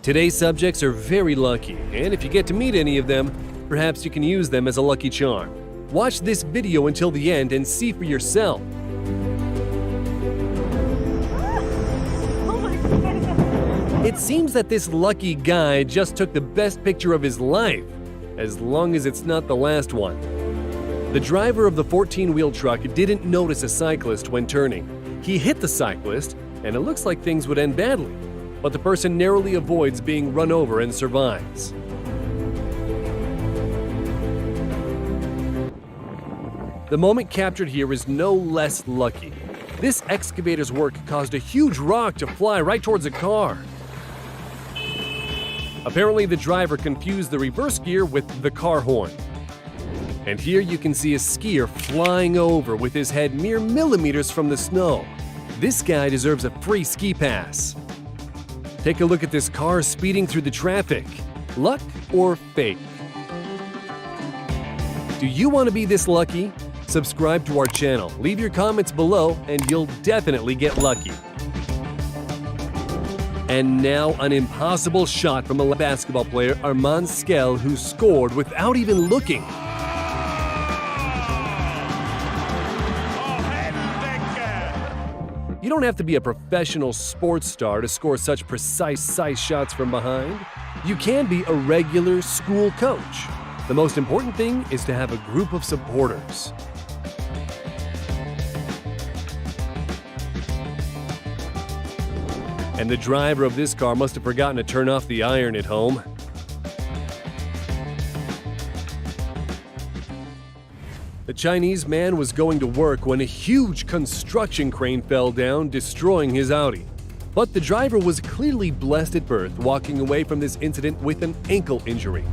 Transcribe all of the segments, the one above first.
Today's subjects are very lucky, and if you get to meet any of them, perhaps you can use them as a lucky charm. Watch this video until the end and see for yourself. It seems that this lucky guy just took the best picture of his life, as long as it's not the last one. The driver of the 14-wheel truck didn't notice a cyclist when turning. He hit the cyclist, and it looks like things would end badly, but the person narrowly avoids being run over and survives. The moment captured here is no less lucky. This excavator's work caused a huge rock to fly right towards a car. Apparently, the driver confused the reverse gear with the car horn. And here you can see a skier flying over with his head mere millimeters from the snow. This guy deserves a free ski pass. Take a look at this car speeding through the traffic. Luck or fate? Do you want to be this lucky? Subscribe to our channel, leave your comments below, and you'll definitely get lucky. And now an impossible shot from a basketball player, Armand Skell, who scored without even looking. You don't have to be a professional sports star to score such precise shots from behind. You can be a regular school coach. The most important thing is to have a group of supporters. And the driver of this car must have forgotten to turn off the iron at home. The Chinese man was going to work when a huge construction crane fell down, destroying his Audi. But the driver was clearly blessed at birth, walking away from this incident with an ankle injury.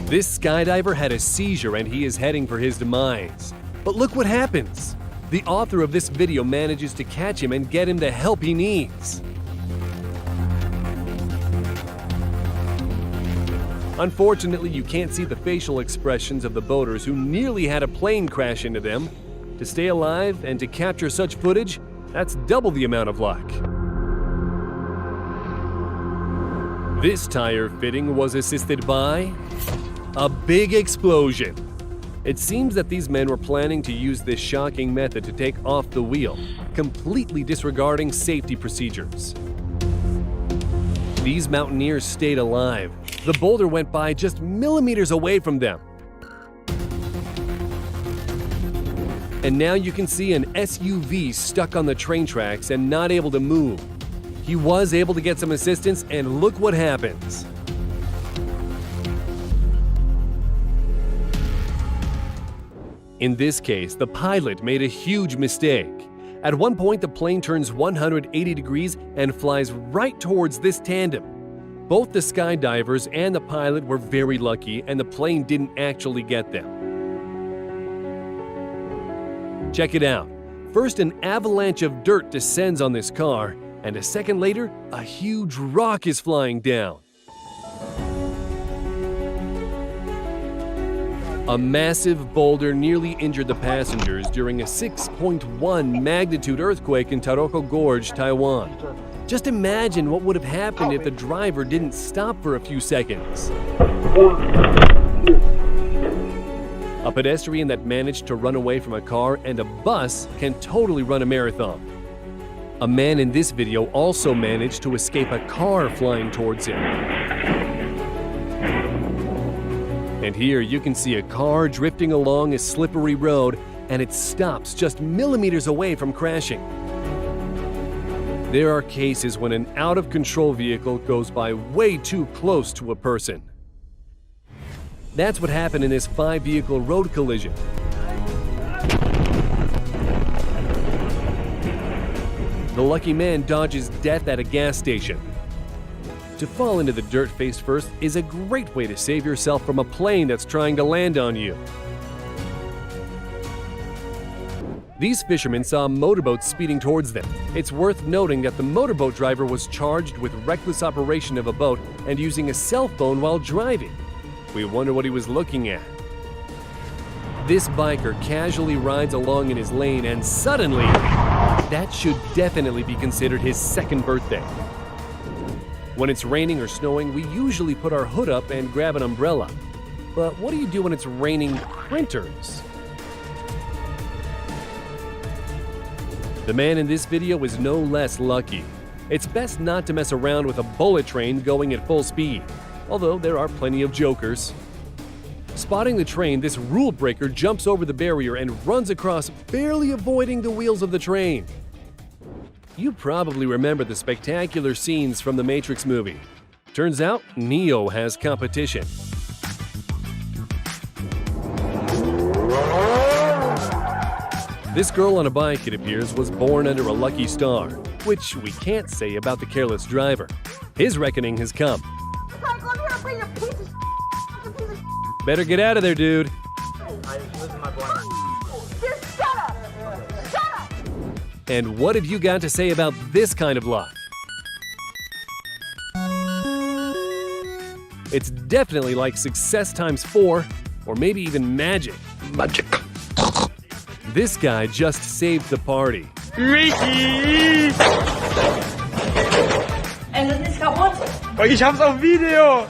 This skydiver had a seizure and he is heading for his demise. But look what happens. The author of this video manages to catch him and get him the help he needs. Unfortunately, you can't see the facial expressions of the boaters who nearly had a plane crash into them. To stay alive and to capture such footage, that's double the amount of luck. This tire fitting was assisted by a big explosion. It seems that these men were planning to use this shocking method to take off the wheel, completely disregarding safety procedures. These mountaineers stayed alive. The boulder went by just millimeters away from them. And now you can see an SUV stuck on the train tracks and not able to move. He was able to get some assistance, and look what happens. In this case, the pilot made a huge mistake. At one point, the plane turns 180 degrees and flies right towards this tandem. Both the skydivers and the pilot were very lucky, and the plane didn't actually get them. Check it out. First, an avalanche of dirt descends on this car, and a second later, a huge rock is flying down. A massive boulder nearly injured the passengers during a 6.1 magnitude earthquake in Taroko Gorge, Taiwan. Just imagine what would have happened if the driver didn't stop for a few seconds. A pedestrian that managed to run away from a car and a bus can totally run a marathon. A man in this video also managed to escape a car flying towards him. And here you can see a car drifting along a slippery road, and it stops just millimeters away from crashing. There are cases when an out-of-control vehicle goes by way too close to a person. That's what happened in this 5-vehicle road collision. The lucky man dodges death at a gas station. To fall into the dirt face first is a great way to save yourself from a plane that's trying to land on you. These fishermen saw a motorboat speeding towards them. It's worth noting that the motorboat driver was charged with reckless operation of a boat and using a cell phone while driving. We wonder what he was looking at. This biker casually rides along in his lane, and suddenly, that should definitely be considered his second birthday. When it's raining or snowing, we usually put our hood up and grab an umbrella. But what do you do when it's raining printers? The man in this video is no less lucky. It's best not to mess around with a bullet train going at full speed, although there are plenty of jokers. Spotting the train, this rule breaker jumps over the barrier and runs across, barely avoiding the wheels of the train. You probably remember the spectacular scenes from the Matrix movie. Turns out, Neo has competition. This girl on a bike, it appears, was born under a lucky star, which we can't say about the careless driver. His reckoning has come. Better get out of there, dude. And what have you got to say about this kind of luck? It's definitely like success times 4, or maybe even magic. Magic. This guy just saved the party. Ricky! Es ist nicht kaputt. Ich hab's auf Video!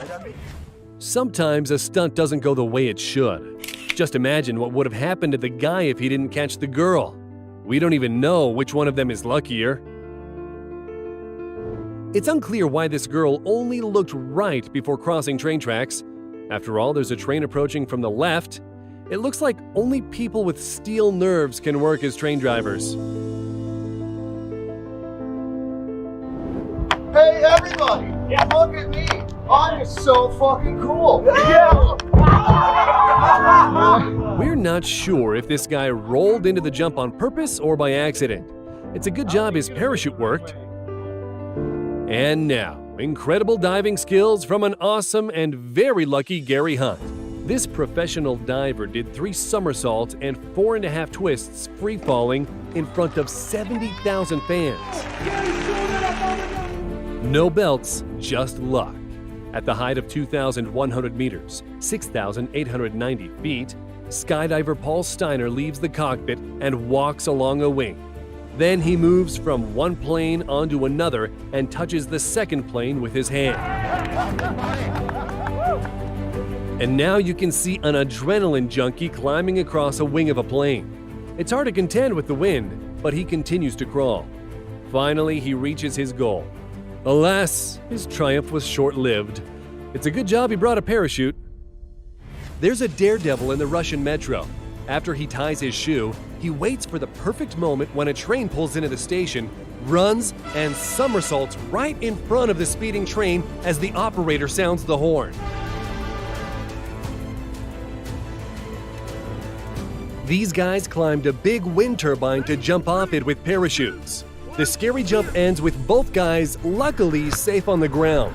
Sometimes a stunt doesn't go the way it should. Just imagine what would have happened to the guy if he didn't catch the girl. We don't even know which one of them is luckier. It's unclear why this girl only looked right before crossing train tracks. After all, there's a train approaching from the left. It looks like only people with steel nerves can work as train drivers. Hey everybody! Look at me! I'm so fucking cool! We're not sure if this guy rolled into the jump on purpose or by accident. It's a good job his parachute worked. And now, incredible diving skills from an awesome and very lucky Gary Hunt. This professional diver did 3 somersaults and 4.5 twists free-falling in front of 70,000 fans. No belts, just luck. At the height of 2,100 meters, 6,890 feet, skydiver Paul Steiner leaves the cockpit and walks along a wing. Then he moves from one plane onto another and touches the second plane with his hand. And now you can see an adrenaline junkie climbing across a wing of a plane. It's hard to contend with the wind, but he continues to crawl. Finally, he reaches his goal. Alas, his triumph was short-lived. It's a good job he brought a parachute. There's a daredevil in the Russian metro. After he ties his shoe, he waits for the perfect moment when a train pulls into the station, runs, and somersaults right in front of the speeding train as the operator sounds the horn. These guys climbed a big wind turbine to jump off it with parachutes. The scary jump ends with both guys luckily safe on the ground.